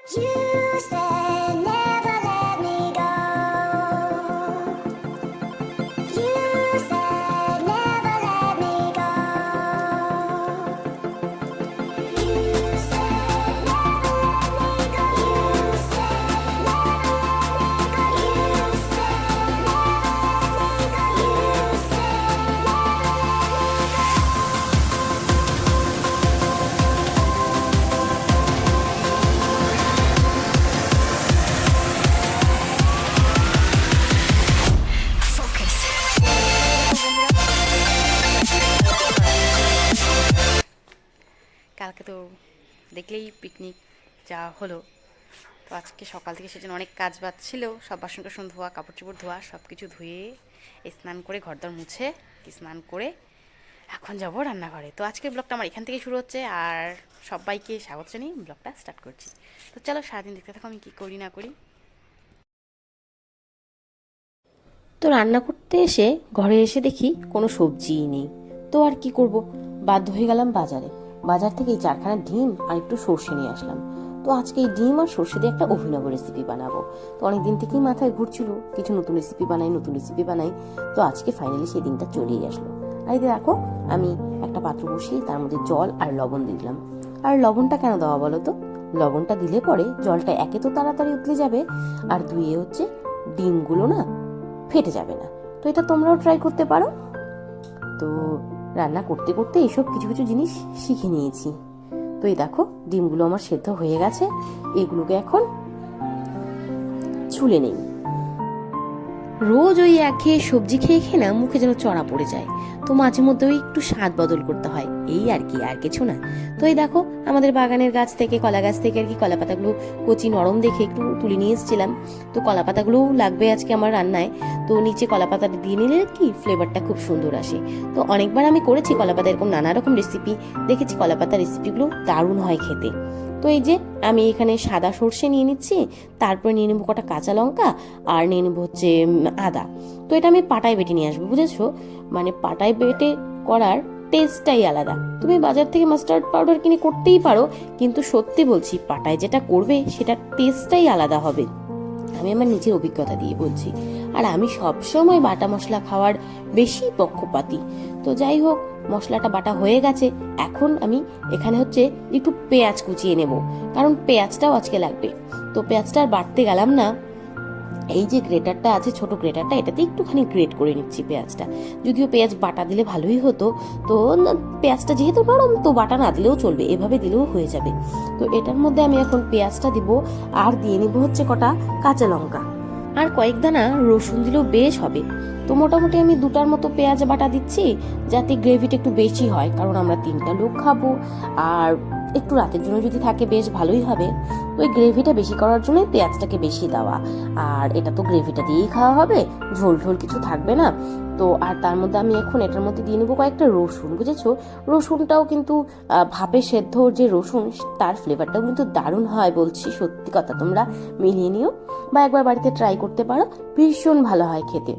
You said never let me go. You said never let me go. You said never let me go. You said never let me go. You said never let me go. You said focus. কালকে তো দেখলেই picnic যাওয়া হলো। তো আজকে সকাল থেকে সেজন্য অনেক কাজ বাজ ছিল, সব বাসন টাসন ধোয়া, কাপড় চোপড় ধোয়া, সব কিছু ধুয়ে স্নান করে ঘরদর মুছে স্নান করে এখন যাবো রান্নাঘরে। তো আজকের ব্লগটা আমার এখান থেকে শুরু হচ্ছে, আর সবাইকে স্বাগত জানিয়ে ব্লগটা স্টার্ট করছি। তো চলো সারাদিন দেখতে থাকো আমি কী করি না করি। তো রান্না করতে এসে ঘরে এসে দেখি কোনো সবজিই নেই। তো আর কি করব, বাধ্য হয়ে গেলাম বাজারে। বাজার থেকে এই 4খানা ডিম আর একটু সর্ষে নিয়ে আসলাম। তো আজকে এই ডিম আর সর্ষে দিয়ে একটা অভিনব রেসিপি বানাবো। তো অনেকদিন থেকেই মাথায় ঘুরছিল কিছু নতুন রেসিপি বানাই। তো আজকে ফাইনালি সেই দিনটা চলেই আসলো। আর এই দেখো, আমি একটা পাত্র বসিয়ে তার মধ্যে জল আর লবণ দিয়ে দিলাম। আর লবণটা কেন দেওয়া বলো তো? লবণটা দিলে পরে জলটা একে তো তাড়াতাড়ি উতলে যাবে, আর দুইয়ে হচ্ছে ডিমগুলো না ফেটে যাবে না। তো এটা তোমরাও ট্রাই করতে পারো। তো রান্না করতে করতে এইসব কিছু কিছু জিনিস শিখে নিয়েছি। তো এই দেখো, ডিমগুলো আমার সেদ্ধ হয়ে গেছে। এগুলোকে এখন ছুলে নেই। রোজ ওই একঘেয়ে সবজি খেয়ে খেয়ে না মুখে যেন চড়া পড়ে যায়। তো মাঝে মধ্যে ওই একটু স্বাদ বদল করতে হয়, এই আর কি, আর কিছু না। তো এই দেখো, আমাদের বাগানের গাছ থেকে, কলা গাছ থেকে আর কি কলা পাতাগুলো কচি নরম দেখে একটু তুলে নিয়ে এসেছিলাম। তো কলা পাতাগুলোও লাগবে আজকে আমার রান্নায়। তো নিচে কলা পাতাটা দিয়ে নিলে কি ফ্লেভারটা খুব সুন্দর আসে। তো অনেকবার আমি করেছি কলা পাতা, এরকম নানা রকম রেসিপি দেখেছি, কলা পাতা রেসিপিগুলো দারুণ হয় খেতে। তো এই যে আমি এখানে সাদা সর্ষে নিয়ে নিচ্ছি, তারপর নিয়ে নেবো কটা কাঁচা লঙ্কা, আর নিয়ে নেবো হচ্ছে আদা। তো এটা আমি পাটায় বেটে নিয়ে আসবো, বুঝেছো? মানে পাটায় বেটে করার টেস্টটাই আলাদা। তুমি বাজার থেকে মাস্টার্ড পাউডার কিনে করতেই পারো, কিন্তু সত্যি বলছি পাটায় যেটা করবে সেটার টেস্টটাই আলাদা হবে। আমি আমার নিজের অভিজ্ঞতা দিয়ে বলছি। আর আমি সবসময় বাটা মশলা খাওয়ার বেশি পক্ষপাতী। তো যাই হোক, মশলাটা বাটা হয়ে গেছে। এখন আমি এখানে হচ্ছে একটু পেঁয়াজ কুচিয়ে নেব, কারণ পেঁয়াজটাও আজকে লাগবে। তো পেঁয়াজটা আর বাটতে গেলাম না, এই যে গ্রেটারটা আছে, ছোট গ্রেটারটা, এটাতে একটুখানি গ্রেট করে নিচ্ছি পেঁয়াজটা। যদিও পেঁয়াজ বাটা দিলে ভালোই হতো, তো পেঁয়াজটা যেহেতু নরম, তো বাটা না দিলেও চলবে, এভাবে দিলেও হয়ে যাবে। তো এটার মধ্যে আমি এখন পেঁয়াজটা দিব, আর দিয়ে নিব হচ্ছে কটা কাঁচা লঙ্কা, আর কয়েক দানা রসুন দিলেও বেশ হবে। তো মোটামুটি আমি 2টার মতো পেঁয়াজ বাটা দিচ্ছি, যাতে গ্রেভিটা একটু বেশি হয়, কারণ আমরা 3টা লোক খাবো। আর একটু রাতের জন্য যদি থাকে বেশ ভালোই হবে। ওই গ্রেভিটা বেশি করার জন্য পেঁয়াজটাকে বেশি দেওয়া। আর এটা তো গ্রেভিটা দিয়েই খাওয়া হবে, ঝোল ঝোল কিছু থাকবে না। তো আর তার মধ্যে আমি এখন এটার মধ্যে দিয়ে নেবো কয়েকটা রসুন, বুঝেছো? রসুনটাও কিন্তু ভাপে সেদ্ধ যে রসুন, তার ফ্লেভারটাও কিন্তু দারুণ হয়, বলছি সত্যি কথা। তোমরা মিলিয়ে নিও বা একবার বাড়িতে ট্রাই করতে পারো, ভীষণ ভালো হয় খেতে।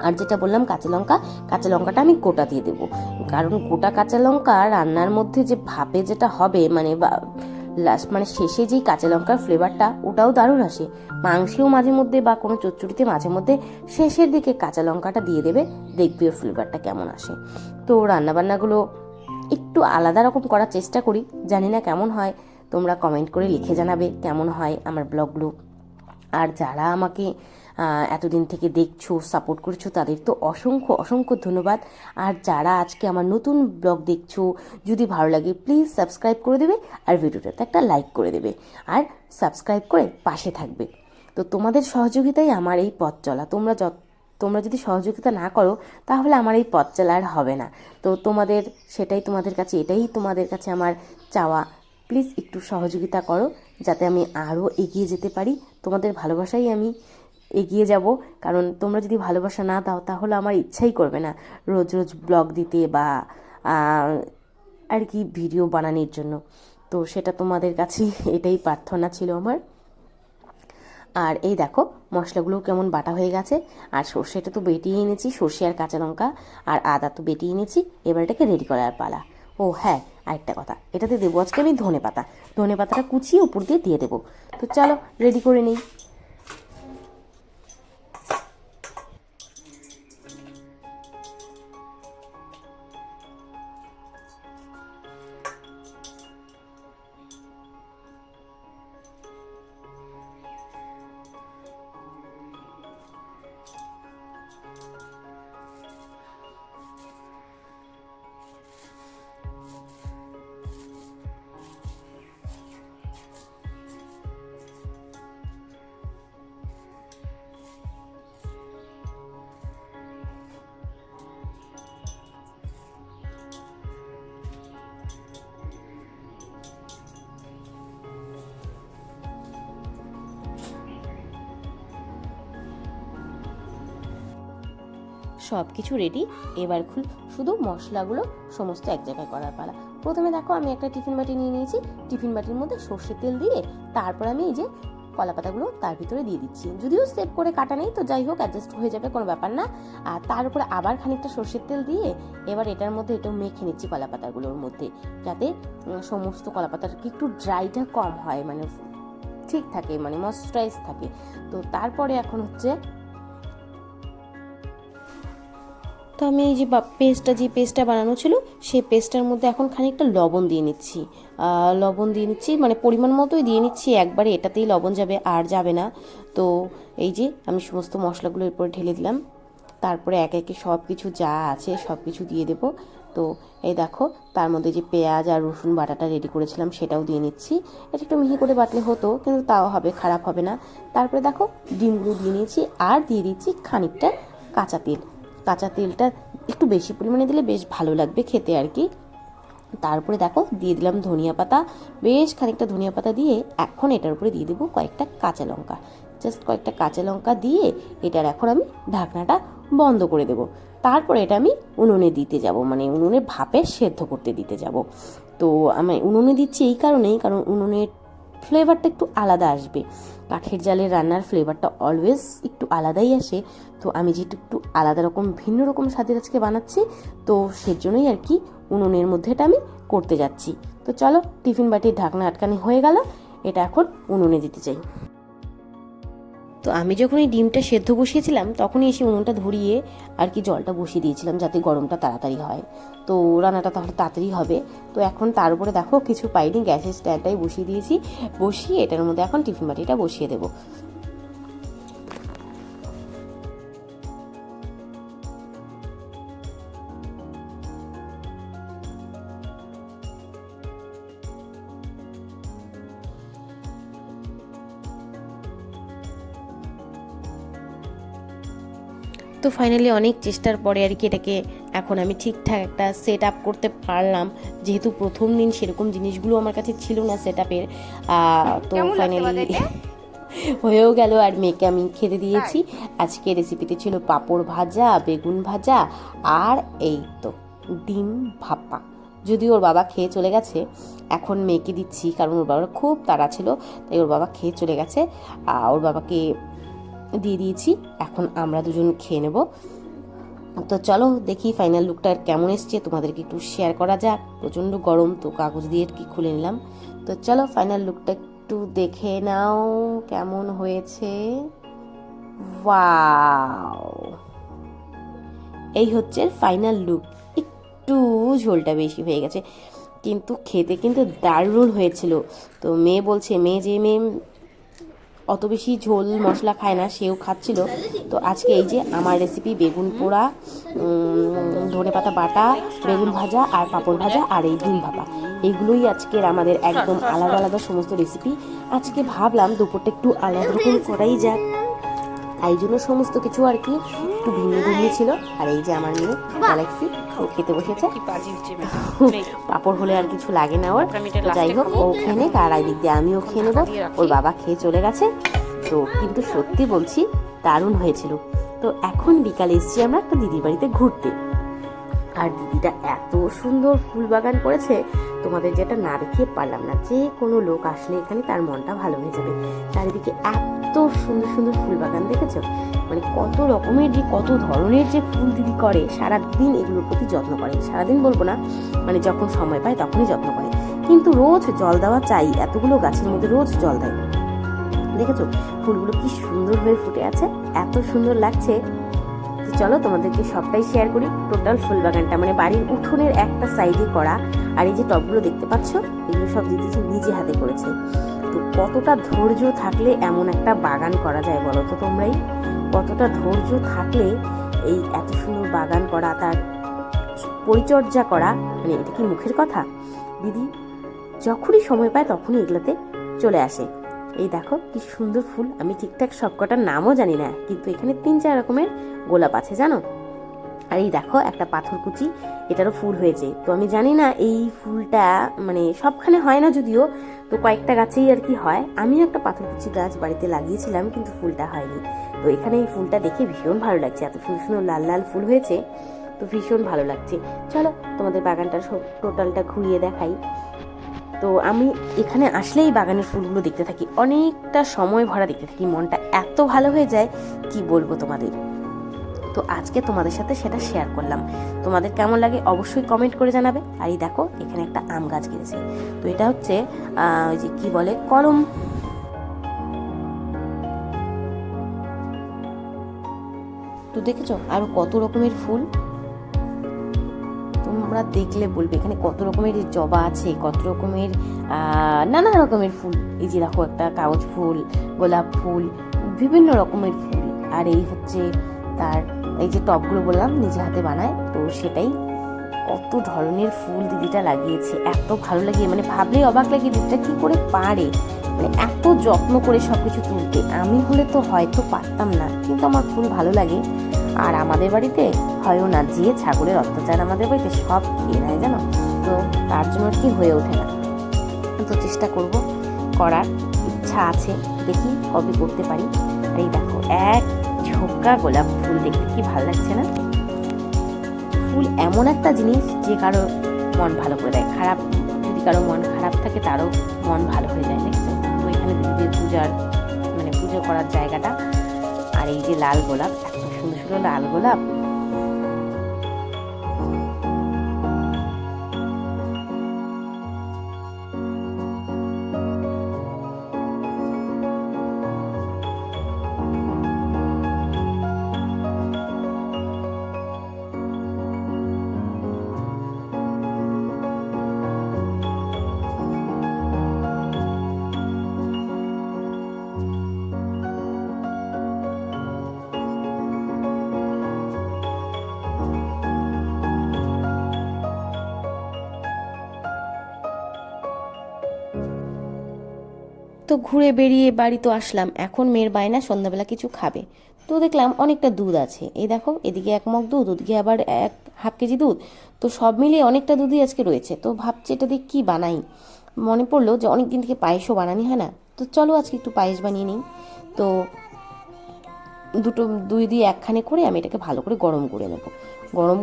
আর যেটা বললাম কাঁচা লঙ্কাটা আমি গোটা দিয়ে দেবো, কারণ গোটা কাঁচা লঙ্কা রান্নার মধ্যে যে ভাপে যেটা হবে, মানে লাস্ট মানে শেষে যেই কাঁচা লঙ্কার ফ্লেভারটা, ওটাও দারুণ আসে। মাংসেও মাঝে মধ্যে বা কোনো চচ্চড়িতে মাঝে মধ্যে শেষের দিকে কাঁচা লঙ্কাটা দিয়ে দেবে, দেখবে ওর ফ্লেভারটা কেমন আসে। তো রান্নাবান্নাগুলো একটু আলাদা রকম করার চেষ্টা করি, জানি না কেমন হয়। তোমরা কমেন্ট করে লিখে জানাবে কেমন হয় আমার ব্লগগুলো। আর যারা আমাকে এতদিন থেকে দেখছো, সাপোর্ট করছো, তাদের তো অসংখ্য অসংখ্য ধন্যবাদ। আর যারা আজকে আমার নতুন ব্লগ দেখছো, যদি ভালো লাগে প্লিজ সাবস্ক্রাইব করে দেবে, আর ভিডিওটাতে একটা লাইক করে দেবে, আর সাবস্ক্রাইব করে পাশে থাকবে। তো তোমাদের সহযোগিতাই আমার এই পথ চলা। তোমরা যদি সহযোগিতা না করো, তাহলে আমার এই পথ চলা আর হবে না। তো এটাই তোমাদের কাছে আমার চাওয়া। প্লিজ একটু সহযোগিতা করো, যাতে আমি আরও এগিয়ে যেতে পারি। তোমাদের ভালোবাসাই আমি এগিয়ে যাব, কারণ তোমরা যদি ভালোবাসা না দাও, তাহলে আমার ইচ্ছাই করবে না রোজ রোজ ব্লগ দিতে বা আর কি ভিডিও বানানোর জন্য। তো সেটা তোমাদের কাছে এটাই প্রার্থনা ছিল আমার। আর এই দেখো, মশলাগুলো কেমন বাটা হয়ে গেছে। আর সর্ষেটা তো বেটিয়ে এনেছি, সর্ষে আর কাঁচা লঙ্কা আর আদা তো বেটিয়ে এনেছি। এবার এটাকে রেডি করার পালা। ও হ্যাঁ, আরেকটা কথা, এটাতে দেবো আজকে আমি ধনে পাতাটা কুচিয়ে উপর দিয়ে দিয়ে দেবো। তো চলো রেডি করে নিই। সব কিছু রেডি, এবার শুধু মশলাগুলো সমস্ত এক জায়গায় করার পালা। প্রথমে দেখো আমি একটা টিফিন বাটি নিয়ে নিয়েছি, টিফিন বাটির মধ্যে সর্ষের তেল দিয়ে তারপর আমি এই যে কলা পাতাগুলো তার ভিতরে দিয়ে দিচ্ছি। যদিও সেভ করে কাটা নেই, তো যাই হোক অ্যাডজাস্ট হয়ে যাবে, কোনো ব্যাপার না। আর তার উপরে আবার খানিকটা সর্ষের তেল দিয়ে এবার এটার মধ্যে একটু মেখে নিচ্ছি কলা পাতাগুলোর মধ্যে, যাতে সমস্ত কলা পাতাটা একটু ড্রাইটা কম হয়, মানে ঠিক থাকে, মানে ময়েশ্চারাইজ থাকে। তো তারপরে এখন হচ্ছে, তো আমি এই যে পেস্টটা বানানো ছিল সেই পেস্টটার মধ্যে এখন খানিকটা লবণ দিয়ে নিচ্ছি, মানে পরিমাণ মতোই দিয়ে নিচ্ছি, একবারে এটাতেই লবণ যাবে আর যাবে না। তো এই যে আমি সমস্ত মশলাগুলো এরপরে ঢেলে দিলাম, তারপরে একে একে সব কিছু যা আছে সব কিছু দিয়ে দেবো। তো এই দেখো তার মধ্যে যে পেঁয়াজ আর রসুন বাটাটা রেডি করেছিলাম সেটাও দিয়ে নিচ্ছি। এটা একটু মিহি করে বাটলে হতো, কিন্তু তাও হবে, খারাপ হবে না। তারপরে দেখো ডিমগুলো দিয়ে নিয়েছি আর দিয়ে দিচ্ছি খানিকটা কাঁচা তেলটা একটু বেশি পরিমাণে দিলে বেশ ভালো লাগবে খেতে আর কি। তারপরে দেখো দিয়ে দিলাম ধনিয়া পাতা, বেশ খানিকটা ধনিয়া পাতা দিয়ে এখন এটার উপরে দিয়ে দেবো কয়েকটা কাঁচা লঙ্কা, জাস্ট কয়েকটা কাঁচা লঙ্কা দিয়ে এটার এখন আমি ঢাকনাটা বন্ধ করে দেবো। তারপরে এটা আমি উনুনে দিতে যাব, মানে উনুনে ভাপে সেদ্ধ করতে দিতে যাব। তো আমি উনুনে দিচ্ছি এই কারণেই, কারণ উনুনের ফ্লেভারটা একটু আলাদা আসবে। কাঠের জালের রান্নার ফ্লেভারটা অলওয়েজ একটু আলাদাই আসে। তো আমি যেটা একটু আলাদা রকম ভিন্ন রকম স্বাদের আজকে বানাচ্ছি, তো সেজন্যই আর কি উনুনের মধ্যে এটা আমি করতে যাচ্ছি। তো চলো টিফিন বাটির ঢাকনা আটকানি হয়ে গেল, এটা এখন উনুনে দিতে চাই। তো আমি যখন এই ডিমটা সেদ্ধ বসিয়েছিলাম তখনই এসে উনুনটা ধরিয়ে আর কি জলটা বসিয়ে দিয়েছিলাম, যাতে গরমটা তাড়াতাড়ি হয়, তো রান্নাটা তাহলে তাড়াতাড়ি হবে। তো এখন তার উপরে দেখো কিছু পাইনি, গ্যাসের স্ট্যান্ডটাই বসিয়ে দিয়েছি, বসিয়ে এটার মধ্যে এখন টিফিন বাটিটা বসিয়ে দেবো। তো ফাইনালি অনেক চেষ্টার পরে আর কি এটাকে এখন আমি ঠিকঠাক একটা সেট আপ করতে পারলাম, যেহেতু প্রথম দিন সেরকম জিনিসগুলো আমার কাছে ছিল না সেট আপের। তো ফাইনালি হয়েও গেল, আর মেয়েকে আমি খেতে দিয়েছি। আজকে রেসিপিতে ছিল পাঁপড় ভাজা, বেগুন ভাজা আর এই তো ডিম ভাপা। যদিও ওর বাবা খেয়ে চলে গেছে, এখন মেয়েকে দিচ্ছি, কারণ ওর বাবার খুব তাড়া ছিল, তাই ওর বাবা খেয়ে চলে গেছে। ওর বাবাকে দিয়ে দিয়েছি, এখন আমরা দুজন খেয়ে নেব। তো চলো দেখি ফাইনাল লুকটা কেমন এসছে, তোমাদেরকে একটু শেয়ার করা যাক। প্রচণ্ড গরম, তো কাগজ দিয়ে আর কি খুলে নিলাম। তো চলো ফাইনাল লুকটা একটু দেখে নাও কেমন হয়েছে। ওয়াও, এই হচ্ছে ফাইনাল লুক। একটু ঝোলটা বেশি হয়ে গেছে, কিন্তু খেতে কিন্তু দারুণ হয়েছিল। তো মেয়ে বলছে, মেয়ে অত বেশি ঝোল মশলা খায় না, সেও খাচ্ছিল। তো আজকে এই যে আমার রেসিপি বেগুন পোড়া, ধনেপাতা বাটা, বেগুন ভাজা আর পাঁপড় ভাজা আর এই ডিম ভাপা, এগুলোই আজকের আমাদের একদম আলাদা আলাদা সমস্ত রেসিপি। আজকে ভাবলাম দুপুরটা একটু আলাদা রকম করাই যাক, তাই জন্য সমস্ত কিছু আর কি একটু ভিন্ন ছিল। আর এই যে আমার মেয়ে গ্যালাক্সি, ও খেতে বসেছে। পাঁপড় হলে আর কিছু লাগে না ওর, তো যাই হোক ও খেয়ে নেক, আর এদিক দিয়ে আমিও খেয়ে নেবো। ওর বাবা খেয়ে চলে গেছে। তো কিন্তু সত্যি বলছি দারুণ হয়েছিল। তো এখন বিকালে এসেছি আমরা একটা দিদির বাড়িতে ঘুরতে। আর দিদিটা এত সুন্দর ফুল বাগান করেছে, তোমাদের যেটা না দেখিয়ে পারলাম না। যে কোনো লোক আসলে এখানে তার মনটা ভালো হয়ে যাবে। চারিদিকে এত সুন্দর সুন্দর ফুল বাগান দেখেছো, মানে কত রকমের যে কত ধরনের যে ফুল দিদি করে, সারাদিন এগুলোর প্রতি যত্ন করে। সারাদিন বলবো না, মানে যখন সময় পায় তখনই যত্ন করে, কিন্তু রোজ জল দেওয়া চাই। এতগুলো গাছের মধ্যে রোজ জল দেয়। দেখেছো ফুলগুলো কি সুন্দর হয়ে ফুটে আছে, এত সুন্দর লাগছে। তো চলো তোমাদেরকে সবটাই শেয়ার করি। টোটাল ফুল বাগানটা মানে বাড়ির উঠোনের একটা সাইডে করা। আর এই যে টবগুলো দেখতে পাচ্ছ, এগুলো সব দিদি নিজে হাতে করেছে। তো কতটা ধৈর্য থাকলে এমন একটা বাগান করা যায় বলো তো তোমরাই? কতটা ধৈর্য থাকলে এই এত সুন্দর বাগান করা, তার পরিচর্যা করা, মানে এটা কি মুখের কথা? দিদি যখনই সময় পায় তখনই এগুলাতে চলে আসে। এই দেখো কি সুন্দর ফুল, আমি ঠিকঠাক সবকটার নামও জানি না, কিন্তু এখানে 3-4 রকমের গোলাপ আছে জানো। আর এই দেখো একটা পাথরকুচি, এটারও ফুল হয়েছে। তো আমি জানি না এই ফুলটা মানে সবখানে হয় না যদিও, তো কয়েকটা গাছেই আর কি হয়। আমিও একটা পাথরকুচি গাছ বাড়িতে লাগিয়েছিলাম, কিন্তু ফুলটা হয়নি। তো এখানে এই ফুলটা দেখে ভীষণ ভালো লাগছে, এত সুন্দর সুন্দর লাল লাল ফুল হয়েছে, তো ভীষণ ভালো লাগছে। চলো তোমাদের বাগানটা সব টোটালটা ঘুরিয়ে দেখাই। তো আমি এখানে আসলেই বাগানের ফুলগুলো দেখতে থাকি, অনেকটা সময় ভরা দেখতে থাকি, মনটা এত ভালো হয়ে যায় কি বলবো তোমাদের। তো আজকে তোমাদের সাথে সেটা শেয়ার করলাম। তোমাদের কেমন লাগে অবশ্যই কমেন্ট করে জানাবে। আর এই দেখো এখানে একটা আম গাছ গেছে, তো এটা হচ্ছে ওই যে কি বলে কলম। তো দেখেছো আরো কত রকমের ফুল, তোমরা দেখলে বলবে এখানে কত রকমের জবা আছে, কত রকমের নানা রকমের ফুল। এই যে দেখো একটা কাগজ ফুল, গোলাপ ফুল, বিভিন্ন রকমের ফুল। আর এই হচ্ছে তার এই যে টবগুলো বললাম নিজে হাতে বানায়, তো সেটাই। কত ধরনের ফুল দিদিটা লাগিয়েছে, এত ভালো লাগে, মানে ভাবলেই অবাক লাগে দিদিটা কি করে পারে, মানে এত যত্ন করে সবকিছু তুলতে। আমি হলে তো হয়তো পারতাম না, কিন্তু আমার ফুল ভালো লাগে। আর আমাদের বাড়িতে হয়ও না, যে ছাগলের অত্যাচার আমাদের বাড়িতে সব খেয়ে নেয় জানো, তো তার জন্য কি হয়ে ওঠে না। তো চেষ্টা করব করার, ইচ্ছা আছে, দেখি কবে করতে পারি। আর এই দেখো এক ঝোঁকা গোলাপ ফুল, দেখতে কি ভালো লাগছে না? ফুল এমন একটা জিনিস যে কারো মন ভালো করে দেয়, খারাপ যদি কারো মন খারাপ থাকে তারও মন ভালো হয়ে যায়, দেখছো। তো এখানে দিদিদের পূজার মানে পুজো করার জায়গাটা। আর এই যে লাল গোলাপ, এত সুন্দর সুন্দর লাল গোলাপ। তো ঘুরে বেরিয়ে বাড়ি তো আসলাম, এখন মেয়ের বায়না সন্ধ্যাবেলা কিছু খাবে। তো দেখলাম অনেকটা দুধ আছে, এই দেখো এদিকে 1 মগ দুধ, ওদিকে আবার 1/2 কেজি দুধ, তো সব মিলিয়ে অনেকটা দুধই আজকে রয়েছে। তো ভাবছি এটা দিয়ে কী বানাই, মনে পড়লো যে অনেক দিন থেকে পায়েসও বানানি হয় না, তো চলো আজকে একটু পায়েস বানিয়ে নিই। তো দুই দিয়ে একখানে করে আমি এটাকে ভালো করে গরম করে নেব। গরম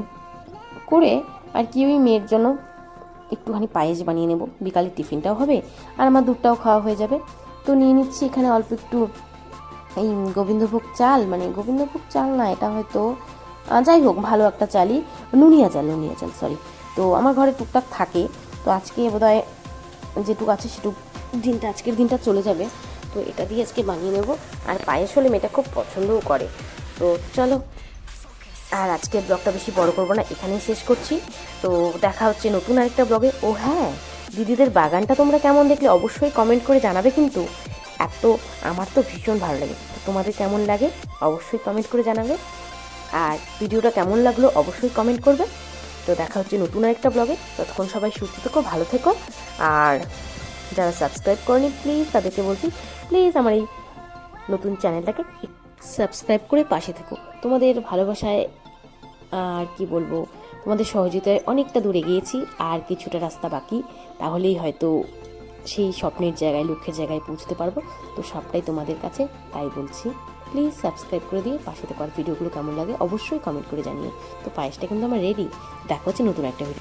করে আর কি ওই মেয়ের জন্য একটুখানি পায়েস বানিয়ে নেব, বিকালে টিফিনটাও হবে আর আমার দুধটাও খাওয়া হয়ে যাবে। তো নিয়ে নিচ্ছি এখানে অল্প একটু এই গোবিন্দভোগ চাল, মানে গোবিন্দভোগ চাল না, এটা হয়তো যাই হোক ভালো একটা চালই, নুনিয়া চাল সরি। তো আমার ঘরে টুকটাক থাকে, তো আজকে বোধহয় যেটুকু আছে সেটুকু আজকের দিনটা চলে যাবে। তো এটা দিয়ে আজকে বানিয়ে নেব। আর পায়েস হলে মেয়েটা খুব পছন্দও করে। তো চলো, আর আজকে ব্লগটা বেশি বড় করবো না, এখানেই শেষ করছি। তো দেখা হচ্ছে নতুন আরেকটা ব্লগে। ও হ্যাঁ, দিদিদের বাগানটা তোমরা কেমন দেখলে অবশ্যই কমেন্ট করে জানাবে, কিন্তু আমার তো ভীষণ ভালো লাগে। তো তোমাদের কেমন লাগে অবশ্যই কমেন্ট করে জানাবে, আর ভিডিওটা কেমন লাগলো অবশ্যই কমেন্ট করবে। তো দেখা হচ্ছে নতুন আরেকটা ব্লগে, ততক্ষণ সবাই সুস্থ থেকো, ভালো থেকো। আর যারা সাবস্ক্রাইব করেনি প্লিজ তাদেরকে বলছি, প্লিজ আমার এই নতুন চ্যানেলটাকে সাবস্ক্রাইব করে পাশে থেকো। তোমাদের ভালোবাসায় আর কি বলবো, তোমাদের সহযোগিতায় অনেকটা দূরে গিয়েছি, আর কিছুটা রাস্তা বাকি, তাহলেই হয়তো সেই স্বপ্নের জায়গায়, লক্ষ্যের জায়গায় পৌঁছতে পারবো। তো সবটাই তোমাদের কাছে, তাই বলছি প্লিজ সাবস্ক্রাইব করে দিয়ে পাশে থাকার ভিডিওগুলো কেমন লাগে অবশ্যই কমেন্ট করে জানিও। তো পায়েসটা কিন্তু আমার রেডি, দেখা হচ্ছে নতুন একটা ভিডিও।